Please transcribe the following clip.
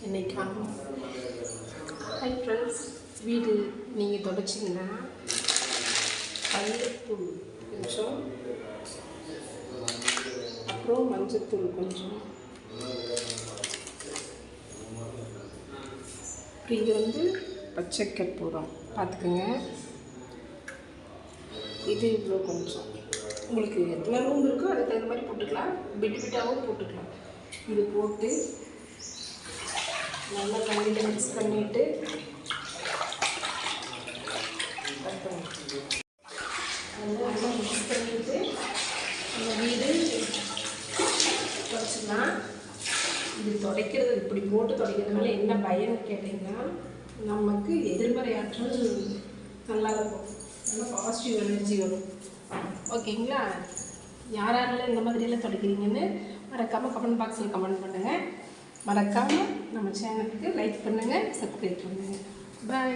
இன்னைக்கு hi friends, வீடு நீங்கள் தொடச்சிங்கன்னா பல்லுத்தூள் கொஞ்சம், அப்புறம் மஞ்சத்தூள் கொஞ்சம், இது பச்சை கற்பூரம் பார்த்துக்குங்க. இது இவ்வளோ கொஞ்சம், உங்களுக்கு எத்தனை ரூம் இருக்கோ அதுக்கு தகுந்த மாதிரி போட்டுக்கலாம், பிட்டு பிட்டாகவும் போட்டுக்கலாம். இது போட்டு நல்லா தண்ணியில் மிக்ஸ் பண்ணிவிட்டு நல்லா மிக்ஸ் பண்ணிவிட்டு நம்ம வீடு தொடச்சிக்கலாம். இது துடைக்கிறது இப்படி போட்டு துடைக்கிறதுனால என்ன பயன்னு கேட்டிங்கன்னா, நமக்கு எதிர்மறை ஆற்றல் நல்லா இருக்கும், நல்லா பாசிட்டிவ் எனர்ஜி வரும். ஓகேங்களா? யாரெல்லாம் இந்த மாதிரியெல்லாம் துடைக்கிறீங்கன்னு மறக்காமல் கமெண்ட் பாக்ஸில் கமெண்ட் பண்ணுங்கள். மறக்காமல் நம்ம சேனலுக்கு லைக் பண்ணுங்கள், சப்ஸ்கிரைப் பண்ணுங்கள். பாய்.